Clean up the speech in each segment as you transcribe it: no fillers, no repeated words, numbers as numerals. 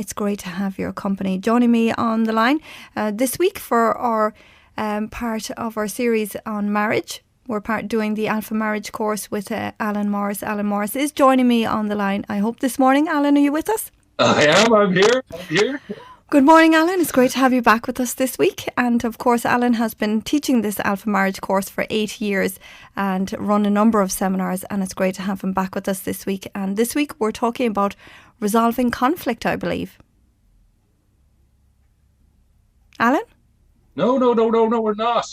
It's great to have your company. Joining me on the line this week for our part of our series on marriage. We're doing the Alpha Marriage course with Alan Morris. Alan Morris is joining me on the line, I hope, this morning. Alan, are you with us? I am. I'm here. Good morning, Alan. It's great to have you back with us this week. And of course, Alan has been teaching this Alpha Marriage course for 8 years and run a number of seminars. And it's great to have him back with us this week. And this week, we're talking about resolving conflict, I believe. Alan? No, we're not.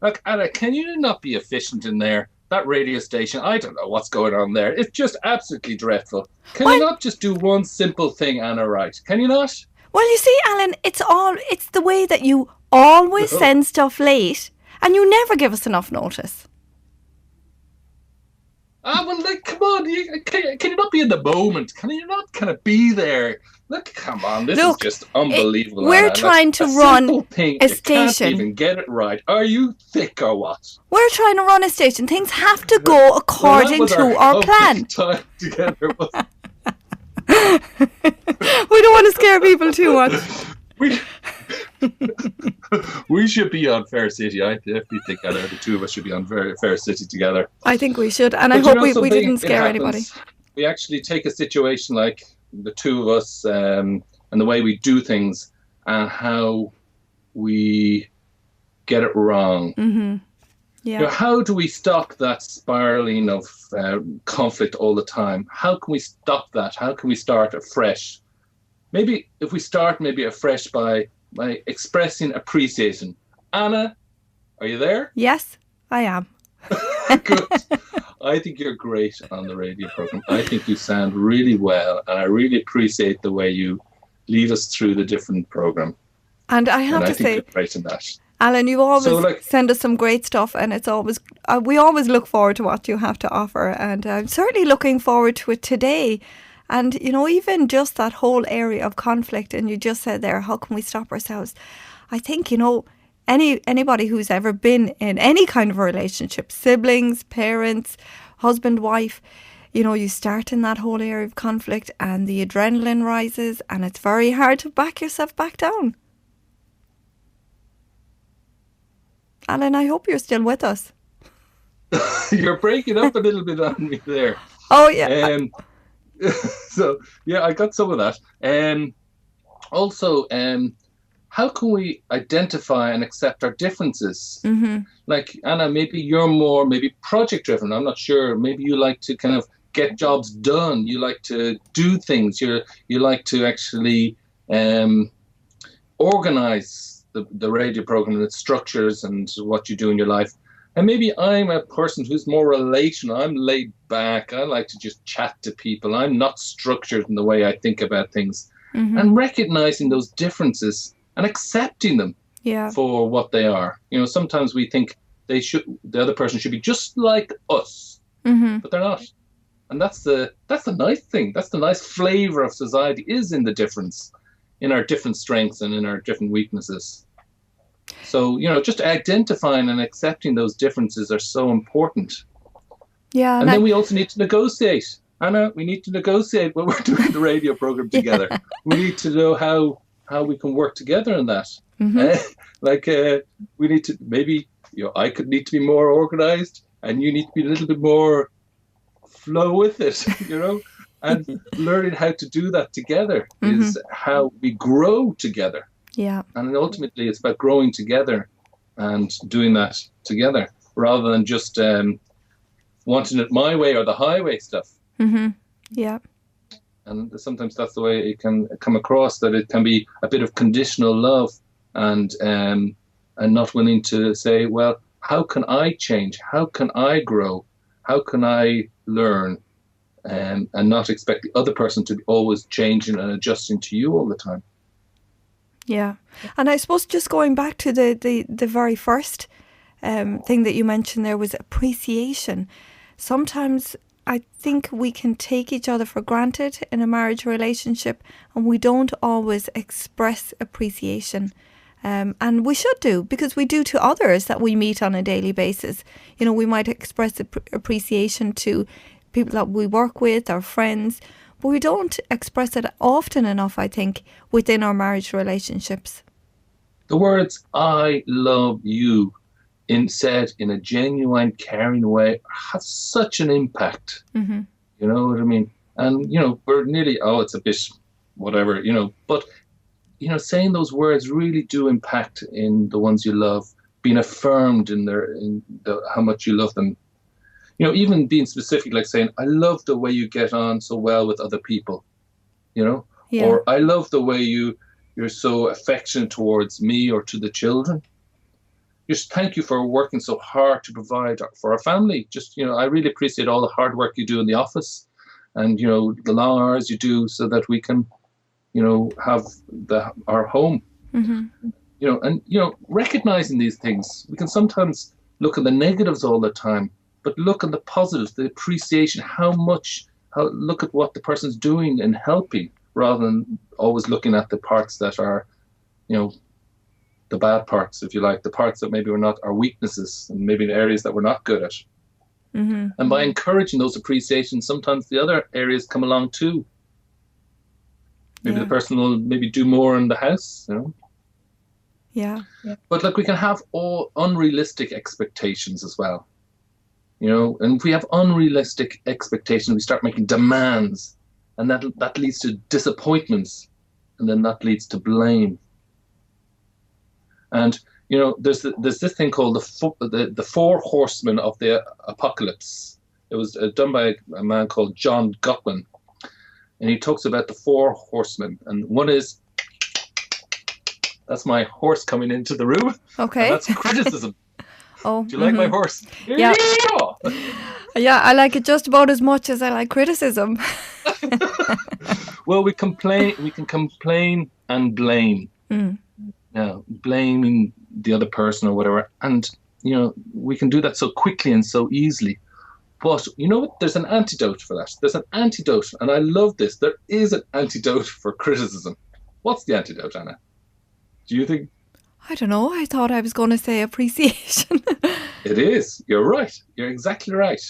Look, Anna, can you not be efficient in there? That radio station, I don't know what's going on there. It's just absolutely dreadful. Can you not just do one simple thing, Anna, right? Can you not? Well, you see, Alan, it's the way that you always send stuff late and you never give us enough notice. Well, come on. Can you not be in the moment? Can you not kind of be there? Look, come on. This is just unbelievable. We're Anna. trying to run a station. You can't even get it right. Are you thick or what? We're trying to run a station. Things have to go according to our plan. Time together. We don't want to scare people too much. We should be on Fair City. I definitely think that the two of us should be on Fair City together. I think we should, and I hope we didn't scare anybody. We actually take a situation like the two of us and the way we do things and how we get it wrong. Mm-hmm. Yeah. How do we stop that spiraling of conflict all the time? How can we stop that? How can we start afresh? Maybe if we start afresh by expressing appreciation. Anna, are you there? Yes, I am. Good. I think you're great on the radio program. I think you sound really well, and I really appreciate the way you lead us through the different program. And I have to say, you're great in that. Alan, you always send us some great stuff, and it's always we always look forward to what you have to offer, and I'm certainly looking forward to it today. And even just that whole area of conflict, and you just said there, how can we stop ourselves? I think anybody who's ever been in any kind of a relationship, siblings, parents, husband, wife, you start in that whole area of conflict, and the adrenaline rises, and it's very hard to back yourself back down. Alan, I hope you're still with us. You're breaking up a little bit on me there. Oh, yeah. So, yeah, I got some of that. Also, how can we identify and accept our differences? Mm-hmm. Like, Anna, maybe you're more project-driven. I'm not sure. Maybe you like to kind of get jobs done. You like to do things. You like to actually organize the radio program and its structures and what you do in your life. And maybe I'm a person who's more relational. I'm laid back. I like to just chat to people. I'm not structured in the way I think about things. Mm-hmm. And recognizing those differences and accepting them for what they are. Sometimes we think the other person should be just like us, but they're not. And that's the nice thing. That's the nice flavor of society, is in the difference, in our different strengths and in our different weaknesses. So, just identifying and accepting those differences are so important. Yeah. And then we also need to negotiate. Anna, we need to negotiate when we're doing the radio program together. Yeah. We need to know how we can work together in that. Mm-hmm. We need to, maybe, I could need to be more organized and you need to be a little bit more flow with it, and learning how to do that together is how we grow together. Yeah. And ultimately it's about growing together and doing that together rather than just wanting it my way or the highway stuff. Mm-hmm. Yeah. And sometimes that's the way it can come across, that it can be a bit of conditional love and not willing to say, well, how can I change? How can I grow? How can I learn? And not expect the other person to be always changing and adjusting to you all the time. Yeah. And I suppose just going back to the very first thing that you mentioned there was appreciation. Sometimes I think we can take each other for granted in a marriage relationship and we don't always express appreciation. And we should do, because we do to others that we meet on a daily basis. We might express appreciation to people that we work with, our friends, but we don't express it often enough, I think, within our marriage relationships. The words "I love you" said in a genuine, caring way have such an impact. Mm-hmm. You know what I mean? And, we're nearly, it's a bit whatever, but, saying those words really do impact in the ones you love, being affirmed in how much you love them. Even being specific, like saying, I love the way you get on so well with other people, Yeah. or I love the way you're so affectionate towards me or to the children. Just thank you for working so hard to provide for our family. Just, I really appreciate all the hard work you do in the office and, the long hours you do so that we can, have our home. Mm-hmm. And, recognizing these things, we can sometimes look at the negatives all the time, but look at the positives, the appreciation, look at what the person's doing and helping, rather than always looking at the parts that are, the bad parts, if you like, the parts that maybe were not our weaknesses and maybe the areas that we're not good at. Mm-hmm. And by encouraging those appreciations, sometimes the other areas come along too. Maybe the person will maybe do more in the house, Yeah. But we can have all unrealistic expectations as well. And if we have unrealistic expectations, we start making demands, and that leads to disappointments, and then that leads to blame. And there's this thing called the Four Horsemen of the Apocalypse. It was done by a man called John Gottman, and he talks about the four horsemen. And one is, that's my horse coming into the room. Okay. And that's criticism. Oh, do you like my horse? Yeah. Yeah, I like it just about as much as I like criticism. Well, we can complain and blame. Mm. Blaming the other person or whatever. And, we can do that so quickly and so easily. But, there's an antidote for that. There's an antidote. And I love this. There is an antidote for criticism. What's the antidote, Anna? Do you think? I don't know. I thought I was going to say appreciation. It is. You're right. You're exactly right.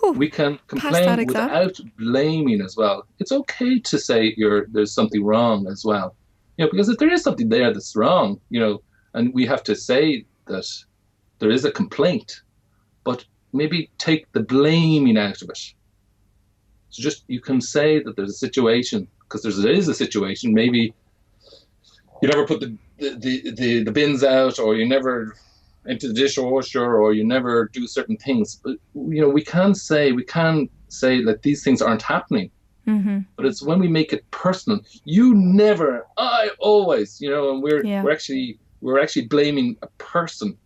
Ooh, we can complain without blaming as well. It's okay to say there's something wrong as well. Because if there is something there that's wrong, and we have to say that there is a complaint, but maybe take the blaming out of it. So just, you can say that there's a situation, because there is a situation. Maybe you never put the bins out, or you never empty the dishwasher, or you never do certain things. But, we can say that these things aren't happening. Mm-hmm. But it's when we make it personal. You never, I always, and we're actually blaming a person.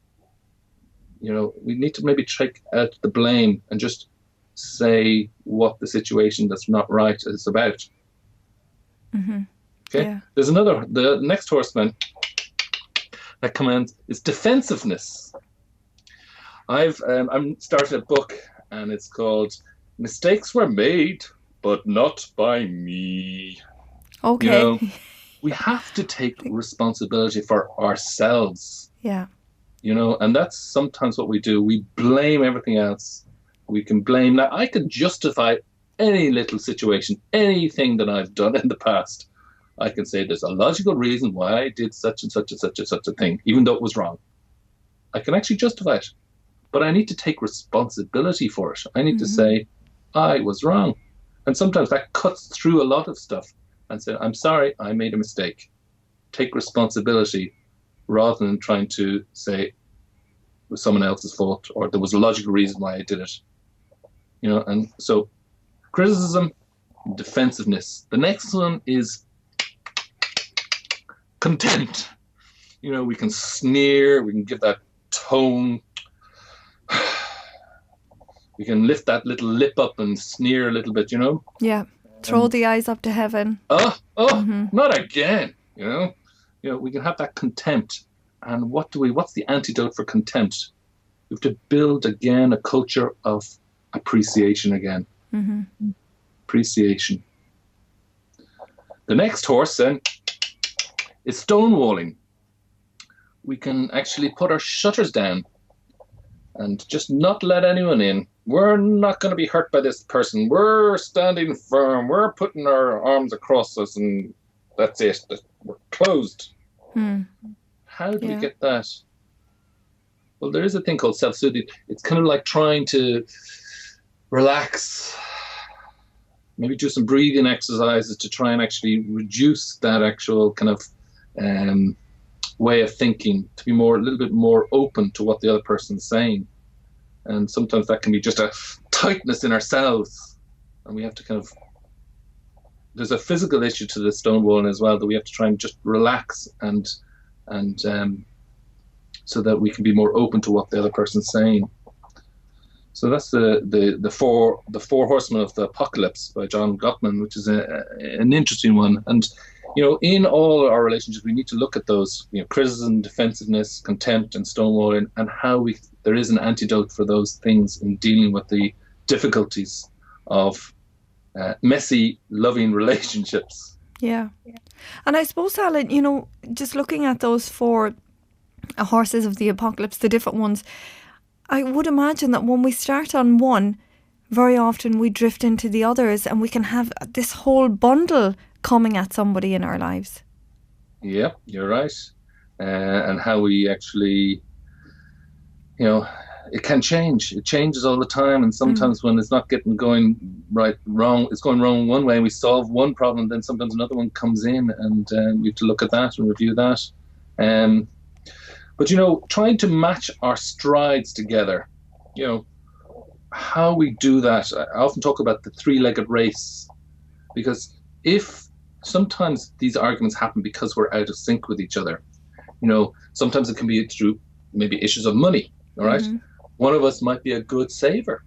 We need to maybe take out the blame and just say what the situation that's not right is about. Mm-hmm. Okay. Yeah. There's the next horseman that commands is defensiveness. I'm starting a book, and it's called "Mistakes Were Made, but Not by Me." Okay. We have to take responsibility for ourselves. Yeah. And that's sometimes what we do. We blame everything else. We can blame. Now, I can justify any little situation, anything that I've done in the past. I can say there's a logical reason why I did such and such and such and such a thing, even though it was wrong. I can actually justify it. But I need to take responsibility for it. I need to say, I was wrong. And sometimes that cuts through a lot of stuff and say, I'm sorry, I made a mistake. Take responsibility rather than trying to say it was someone else's fault or there was a logical reason why I did it. And so criticism, defensiveness. The next one is contempt. We can sneer, we can give that tone. We can lift that little lip up and sneer a little bit, Yeah. Throw the eyes up to heaven. Not again, we can have that contempt. And what's the antidote for contempt? We have to build again a culture of appreciation again. Mm-hmm. Appreciation. The next horse then is stonewalling. We can actually put our shutters down and just not let anyone in. we're not going to be hurt by this person. We're standing firm. We're putting our arms across us, and that's it. We're closed. How do we get that? Well, there is a thing called self-soothing. It's kind of like trying to relax, maybe do some breathing exercises to try and actually reduce that actual kind of way of thinking, to be a little bit more open to what the other person's saying. And sometimes that can be just a tightness in ourselves, and we have to kind of, there's a physical issue to the stonewalling as well, that we have to try and just relax and so that we can be more open to what the other person's saying. So that's the four horsemen of the apocalypse by John Gottman, which is an interesting one. And in all our relationships, we need to look at those, criticism, defensiveness, contempt, and stonewalling, and how there is an antidote for those things in dealing with the difficulties of messy, loving relationships. Yeah. And I suppose, Alan, just looking at those four horses of the apocalypse, the different ones, I would imagine that when we start on one, very often we drift into the others, and we can have this whole bundle coming at somebody in our lives. Yeah, you're right. And how we actually, it can change. It changes all the time, and sometimes when it's not going wrong, it's going wrong one way, and we solve one problem, then sometimes another one comes in, and we have to look at that and review that. But, trying to match our strides together, how we do that. I often talk about the three-legged race, because if sometimes these arguments happen because we're out of sync with each other, sometimes it can be through maybe issues of money, all right? One of us might be a good saver,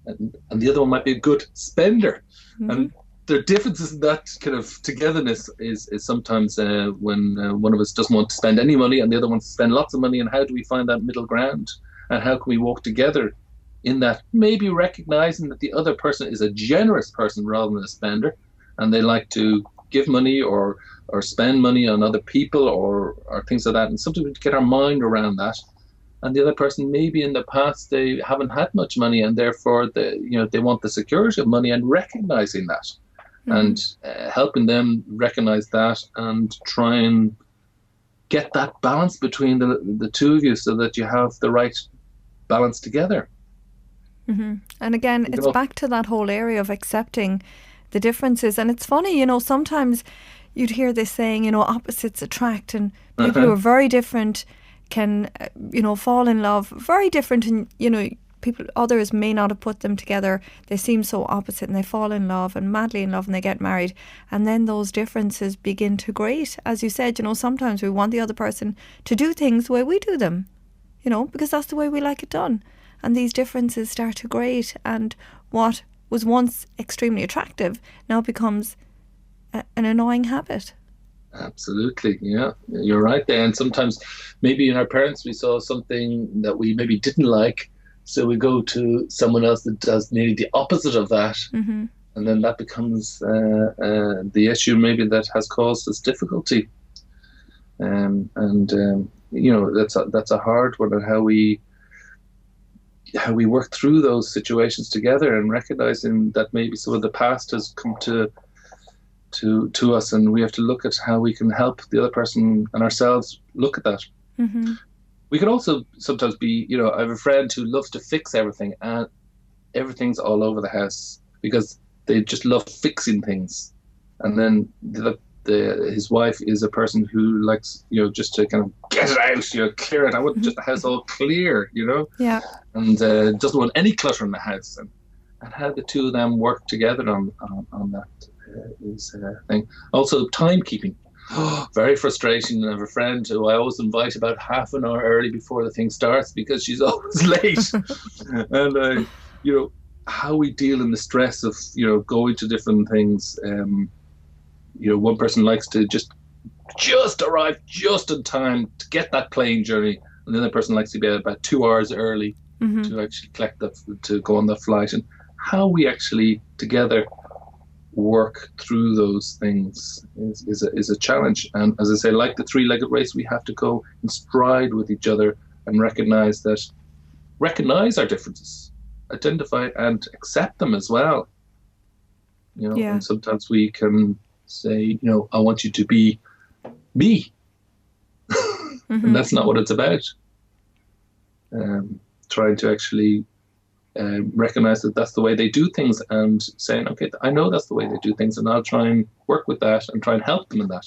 and the other one might be a good spender. And the differences in that kind of togetherness is sometimes when one of us doesn't want to spend any money and the other wants to spend lots of money, and how do we find that middle ground, and how can we walk together in that, maybe recognizing that the other person is a generous person rather than a spender, and they like to give money or spend money on other people or things like that, and sometimes we get our mind around that. And the other person, maybe in the past they haven't had much money, and therefore they want the security of money, and recognizing that. And helping them recognize that and try and get that balance between the two of you, so that you have the right balance together. And again, it's back to that whole area of accepting the differences. And it's funny, sometimes you'd hear this saying, opposites attract, and people who are very different can, fall in love. Very different, and, others may not have put them together. They seem so opposite, and they fall in love, and madly in love, and they get married. And then those differences begin to grate. As you said, sometimes we want the other person to do things the way we do them, because that's the way we like it done. And these differences start to grate, and what was once extremely attractive now becomes an annoying habit. Absolutely, yeah, you're right there. And sometimes maybe in our parents we saw something that we maybe didn't like, so we go to someone else that does nearly the opposite of that, and then that becomes the issue maybe that has caused us difficulty. That's a hard one, on how we work through those situations together, and recognizing that maybe some of the past has come to us, and we have to look at how we can help the other person and ourselves look at that. We could also sometimes be, I have a friend who loves to fix everything, and everything's all over the house because they just love fixing things. And then his wife is a person who likes, just to kind of get it out, clear it. I want just the house all clear, Yeah. And doesn't want any clutter in the house. And how the two of them work together on that is a thing. Also, timekeeping. Very frustrating. I have a friend who I always invite about half an hour early before the thing starts, because she's always late. And how we deal in the stress of going to different things. One person likes to just arrive just in time to get that plane journey, and the other person likes to be about 2 hours early to actually to go on the flight. And how we actually together work through those things is a challenge. And as I say, like the three-legged race, we have to go in stride with each other and recognize our differences, identify and accept them as well. And sometimes we can say, I want you to be me. And that's not what it's about. Trying to actually recognize that that's the way they do things, and saying, okay, I know that's the way they do things, and I'll try and work with that and try and help them in that.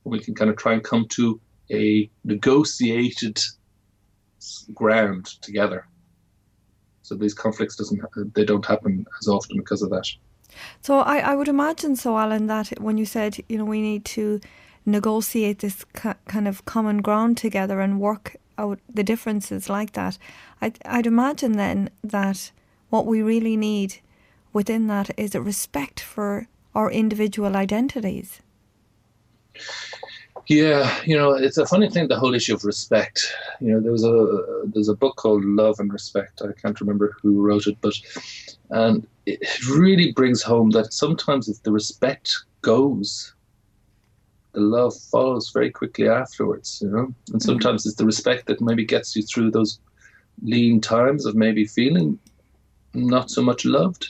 We can kind of try and come to a negotiated ground together. So these conflicts don't happen as often because of that. So I would imagine, so Alan, that when you said, we need to negotiate this kind of common ground together and work out the differences like that, I'd imagine then that what we really need within that is a respect for our individual identities. Yeah, it's a funny thing, the whole issue of respect. There's a book called Love and Respect. I can't remember who wrote it, and it really brings home that sometimes if the respect goes, the love follows very quickly afterwards, And sometimes it's the respect that maybe gets you through those lean times of maybe feeling not so much loved,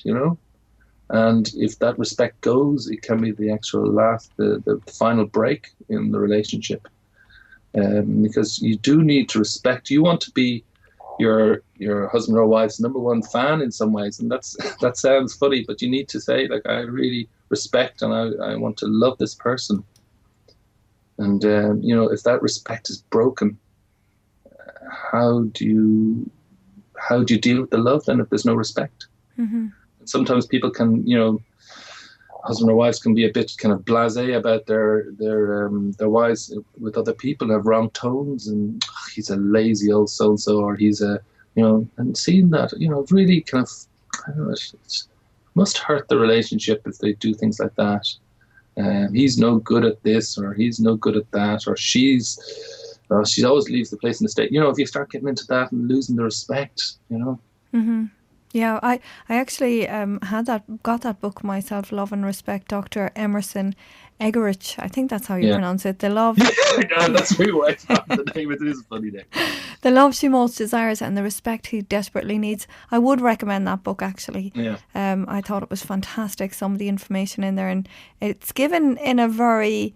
And if that respect goes, it can be the actual the final break in the relationship. Because you do need to respect. You want to be your husband or wife's number one fan in some ways, and that sounds funny, but you need to say, like, I really respect and I want to love this person. And if that respect is broken, how do you deal with the love then if there's no respect? Mm-hmm. Sometimes people can, husband or wives can be a bit kind of blasé about their wives with other people, have wrong tones, and he's a lazy old so-and-so, or he's and seeing that, really kind of, I don't know, it must hurt the relationship if they do things like that. He's no good at this, or he's no good at that, or she always leaves the place in a state. If you start getting into that and losing the respect, Mm-hmm. Yeah, I actually got that book myself, Love and Respect, Dr. Emerson Eggerichs. I think that's how you pronounce it. The love. Yeah, that's who I thought the name. It is a funny name. The love she most desires and the respect he desperately needs. I would recommend that book, actually. Yeah. I thought it was fantastic. Some of the information in there, and it's given in a very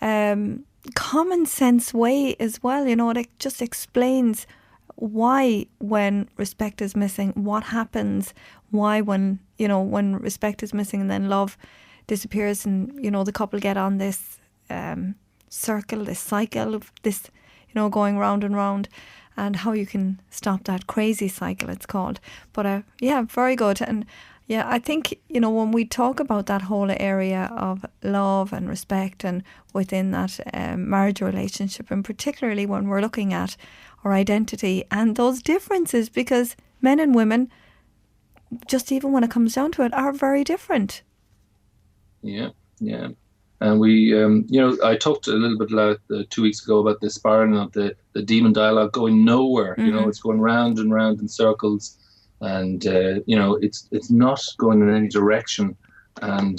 common sense way as well. It just explains why, when respect is missing, what happens, why when respect is missing and then love disappears, and the couple get on this circle, this cycle of this, going round and round, and how you can stop that crazy cycle, it's called. But very good. And I think when we talk about that whole area of love and respect, and within that marriage relationship, and particularly when we're looking at our identity and those differences, because men and women, just even when it comes down to it, are very different. Yeah. And we, I talked a little bit 2 weeks ago about the spiraling of the demon dialogue going nowhere. Mm-hmm. It's going round and round in circles, and it's not going in any direction. And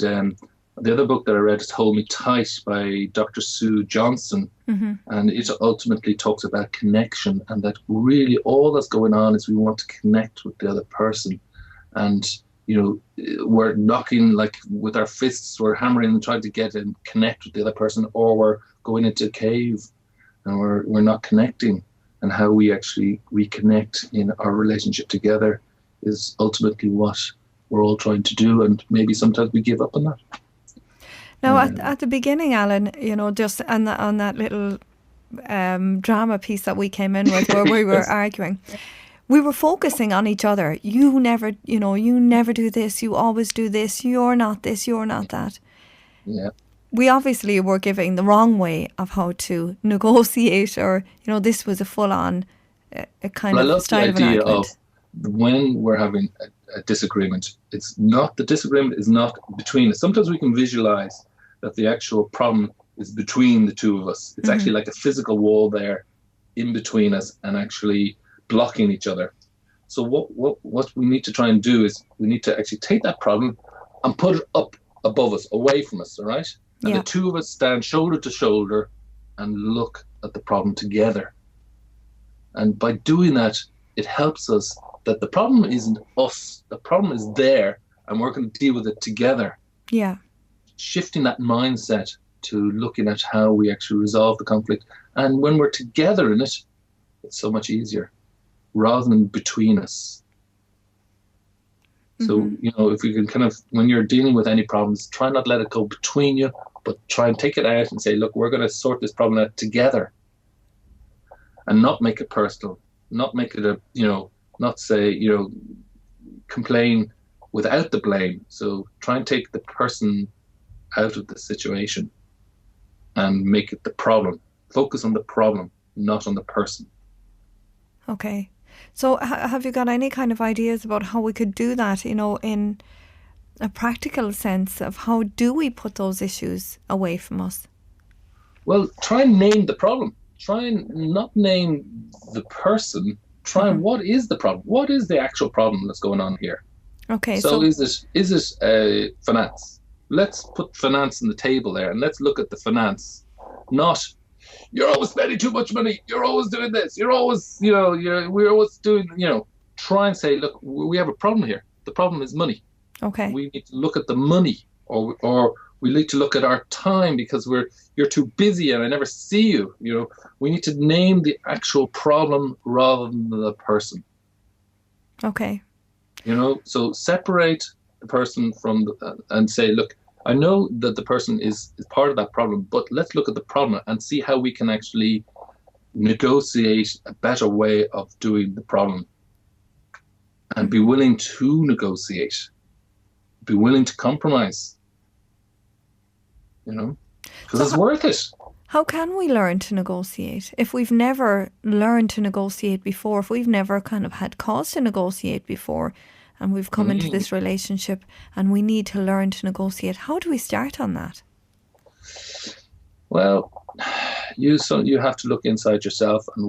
the other book that I read is Hold Me Tight by Dr. Sue Johnson. Mm-hmm. And it ultimately talks about connection, and that really all that's going on is we want to connect with the other person. And, we're knocking, like, with our fists, we're hammering and trying to get and connect with the other person, or we're going into a cave and we're not connecting. And how we actually reconnect in our relationship together is ultimately what we're all trying to do. And maybe sometimes we give up on that. Now, at the beginning, Alan, just on that little drama piece that we came in with, where we were arguing, we were focusing on each other. You never do this. You always do this. You're not this. You're not that. Yeah. We obviously were giving the wrong way of how to negotiate, or this was a full-on kind of style of an argument. I love the idea of when we're having a disagreement. It's not, the disagreement is not between us. Sometimes we can visualize that the actual problem is between the two of us. It's actually like a physical wall there in between us and actually blocking each other. So what we need to try and do is we need to actually take that problem and put it up above us, away from us, all right? And the two of us stand shoulder to shoulder and look at the problem together. And by doing that, it helps us that the problem isn't us. The problem is there, and we're going to deal with it together. Yeah. Shifting that mindset to looking at how we actually resolve the conflict. And when we're together in it, it's so much easier rather than between us. So, if you can kind of, when you're dealing with any problems, try not let it go between you, but try and take it out and say, look, we're going to sort this problem out together, and not make it personal, not make it not say, complain without the blame. So try and take the person out of the situation and make it the problem. Focus on the problem, not on the person. Okay. So have you got any kind of ideas about how we could do that, in a practical sense of how do we put those issues away from us? Well, try and name the problem. Try and not name the person. Try and what is the problem? What is the actual problem that's going on here? Okay. So is it finance? Let's put finance on the table there, and let's look at the finance. Not, you're always spending too much money. You're always doing this. You're always, we're always doing, try and say, look, we have a problem here. The problem is money. Okay. We need to look at the money, or we need to look at our time because you're too busy and I never see you. We need to name the actual problem rather than the person. Okay. So separate the person from and say, look, I know that the person is part of that problem, but let's look at the problem and see how we can actually negotiate a better way of doing the problem, and be willing to negotiate, be willing to compromise, because it's worth it. How can we learn to negotiate if we've never learned to negotiate before, if we've never kind of had cause to negotiate before, and we've come into this relationship and we need to learn to negotiate? How do we start on that? Well, you have to look inside yourself and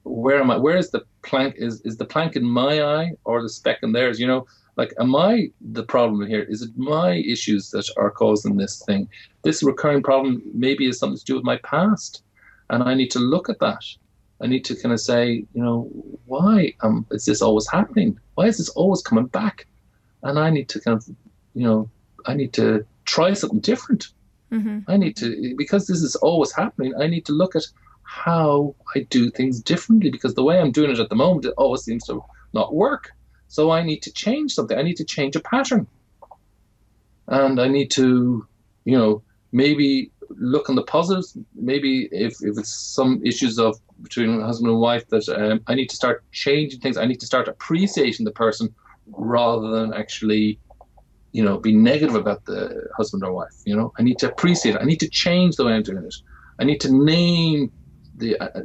where am I? Where is the plank? Is the plank in my eye or the speck in theirs? Am I the problem here? Is it my issues that are causing this thing? This recurring problem maybe is something to do with my past, and I need to look at that. I need to kind of say, why is this always happening? Why is this always coming back? And I need to kind of, I need to try something different. I need to, because this is always happening, I need to look at how I do things differently, because the way I'm doing it at the moment, it always seems to not work. So I need to change something. I need to change a pattern. And I need to, maybe look on the positives. Maybe if it's some issues between husband and wife, that I need to start changing things. I need to start appreciating the person rather than actually, be negative about the husband or wife. I need to appreciate it. I need to change the way I'm doing it. I need to name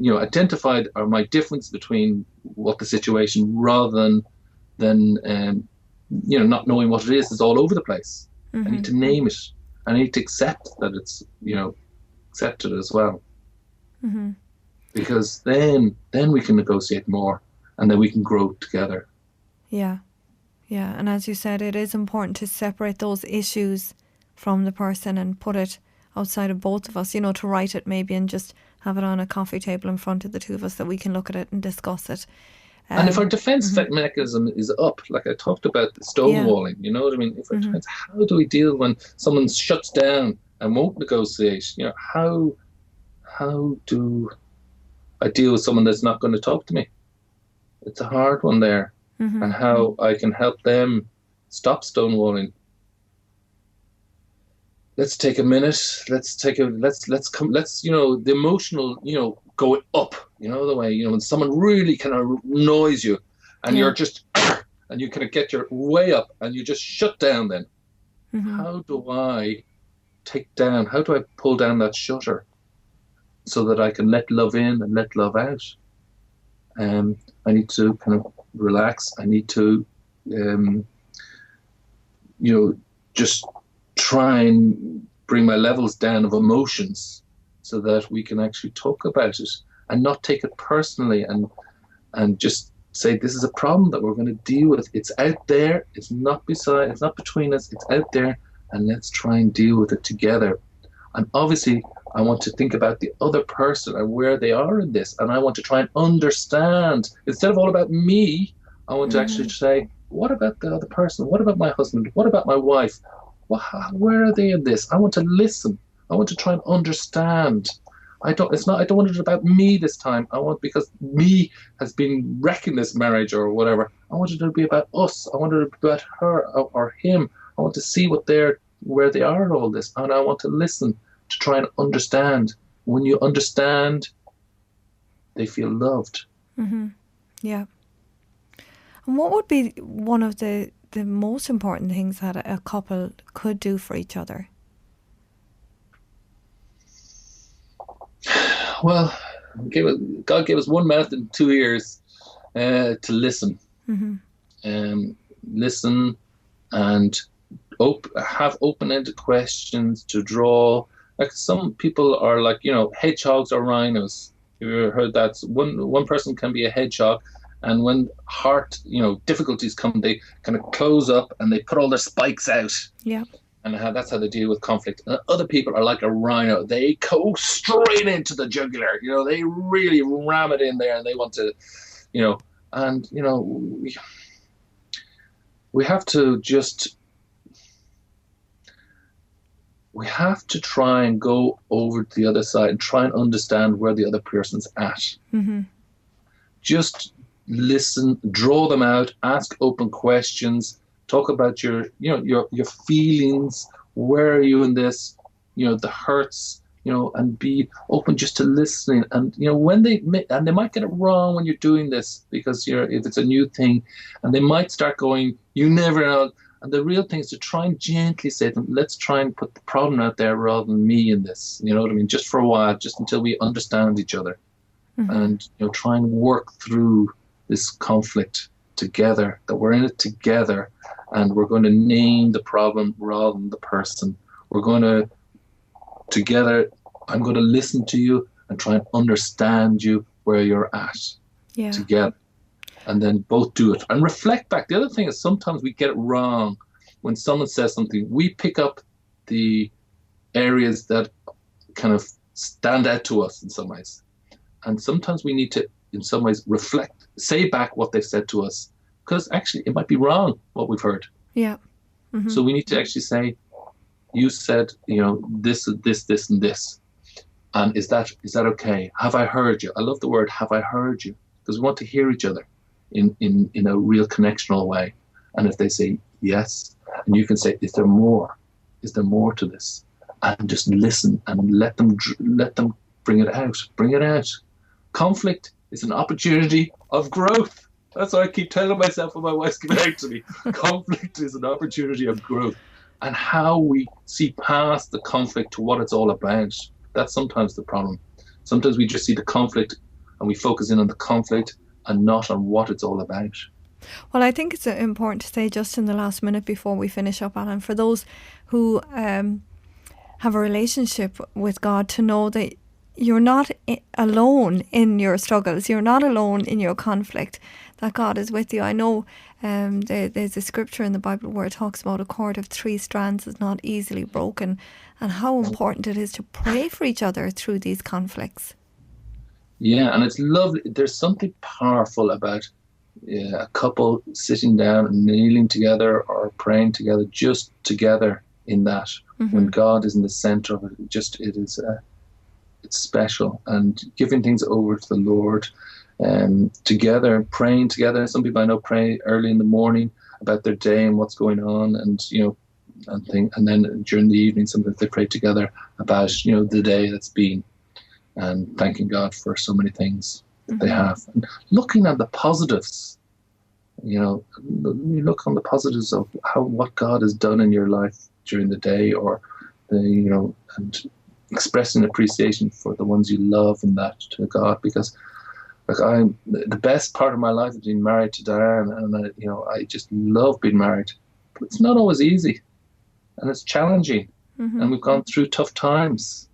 identify my difference between what the situation, rather than not knowing what it is. It's all over the place. I need to name it. I need to accept that it's, accept it as well. Because then we can negotiate more, and then we can grow together. Yeah. Yeah. And as you said, it is important to separate those issues from the person and put it outside of both of us, to write it maybe and just have it on a coffee table in front of the two of us that we can look at it and discuss it. And if our defense mechanism is up, like I talked about the stonewalling, you know what I mean? If our defense, how do we deal when someone shuts down and won't negotiate? How do I deal with someone that's not going to talk to me? It's a hard one there. And how I can help them stop stonewalling. Let's take a minute. Let's the emotional, go up, the way, when someone really kind of annoys you and you're just, and you kind of get your way up and you just shut down then. How do I pull down that shutter so that I can let love in and let love out? I need to kind of relax. I need to, just try and bring my levels down of emotions so that we can actually talk about it and not take it personally, and just say, this is a problem that we're going to deal with. It's out there. It's not between us. It's out there, and let's try and deal with it together. And obviously, I want to think about the other person and where they are in this. And I want to try and understand. Instead of all about me, I want to actually say, what about the other person? What about my husband? What about my wife? Where are they in this? I want to listen. I want to try and understand. I don't want it about me this time. Because me has been wrecking this marriage or whatever. I want it to be about us. I want it to be about her or him. I want to see where they are in all this. And I want to listen to try and understand. When you understand, they feel loved. Mm-hmm. Yeah. And what would be one of the most important things that a couple could do for each other? Well, God gave us one mouth and 2 ears to listen. Mm-hmm. Listen and have open-ended questions to draw. Like some people are like, hedgehogs or rhinos. Have you ever heard that? One person can be a hedgehog, and when difficulties come, they kind of close up and they put all their spikes out. Yeah. And that's how they deal with conflict. And other people are like a rhino. They go straight into the jugular. They really ram it in there, and they want to, we have to just, we have to try and go over to the other side and try and understand where the other person's at. Mm-hmm. Just listen, draw them out, ask open questions. Talk about your feelings. Where are you in this? The hurts. And be open just to listening. And when they might get it wrong when you're doing this, because if it's a new thing, and they might start going, you never know. And the real thing is to try and gently say to them, let's try and put the problem out there rather than me in this. You know what I mean? Just for a while, just until we understand each other, and try and work through this conflict together. That we're in it together. And we're going to name the problem rather than the person. We're going to, together, I'm going to listen to you and try and understand you where you're at together. And then both do it. And reflect back. The other thing is sometimes we get it wrong. When someone says something, we pick up the areas that kind of stand out to us in some ways. And sometimes we need to, in some ways, reflect, say back what they've said to us. Because actually, it might be wrong, what we've heard. Yeah. Mm-hmm. So we need to actually say, you said, this, this, and this. And is that okay? Have I heard you? I love the word, have I heard you? Because we want to hear each other in a real connectional way. And if they say yes, and you can say, is there more? Is there more to this? And just listen and let them bring it out. Bring it out. Conflict is an opportunity of growth. That's what I keep telling myself when my wife's giving out to me. Conflict is an opportunity of growth. And how we see past the conflict to what it's all about, that's sometimes the problem. Sometimes we just see the conflict and we focus in on the conflict and not on what it's all about. Well, I think it's important to say just in the last minute before we finish up, Alan, for those who have a relationship with God, to know that you're not alone in your struggles. You're not alone in your conflict, that God is with you. I know there's a scripture in the Bible where it talks about a cord of 3 strands is not easily broken, and how important it is to pray for each other through these conflicts. Yeah, and it's lovely. There's something powerful about a couple sitting down and kneeling together or praying together, just together in that. Mm-hmm. When God is in the center of it, it's special. And giving things over to the Lord, together, praying together. Some people I know pray early in the morning about their day and what's going on, and and then during the evening sometimes they pray together about the day that's been, and thanking God for so many things that they have, and looking at the positives. You look on the positives of what God has done in your life during the day, or and expressing appreciation for the ones you love and that to God, because the best part of my life is being married to Diane, and I just love being married, but it's not always easy, and it's challenging, and we've gone through tough times,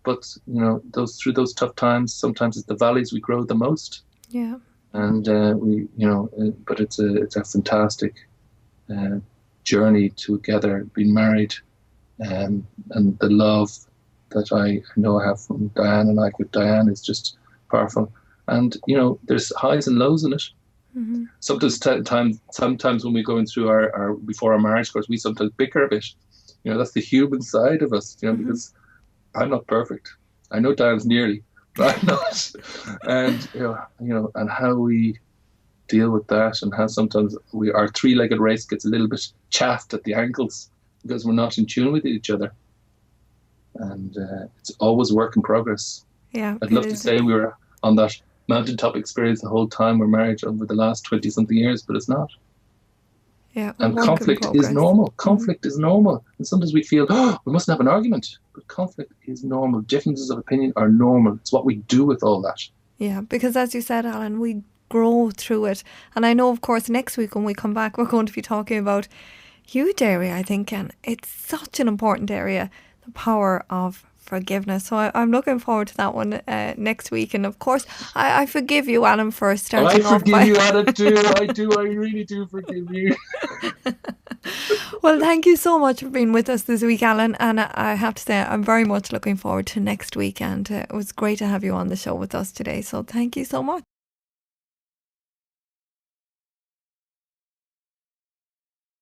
but through those tough times, sometimes it's the valleys we grow the most. Yeah. And but it's a fantastic journey together, being married, and the love that I know I have from Diane and with Diane is just powerful. And, there's highs and lows in it. Mm-hmm. Sometimes when we're going through our before our marriage course, we sometimes bicker a bit. That's the human side of us, mm-hmm. because I'm not perfect. I know Diane's nearly, but I'm not. And, and how we deal with that, and how sometimes our three-legged race gets a little bit chaffed at the ankles because we're not in tune with each other. And it's always work in progress. Yeah, I'd love to say we were on that mountaintop experience the whole time we're married over the last 20-something years, but it's not. Yeah, and conflict is normal. Conflict is normal. And sometimes we feel, we mustn't have an argument. But conflict is normal. Differences of opinion are normal. It's what we do with all that. Yeah, because as you said, Alan, we grow through it. And I know, of course, next week when we come back, we're going to be talking about a huge area, I think, and it's such an important area, the power of forgiveness. So I'm looking forward to that one next week. And of course, I forgive you, Alan, for starting off. I forgive you, Alan, too. I do. I really do forgive you. Well, thank you so much for being with us this week, Alan. And I have to say, I'm very much looking forward to next week. And it was great to have you on the show with us today. So thank you so much.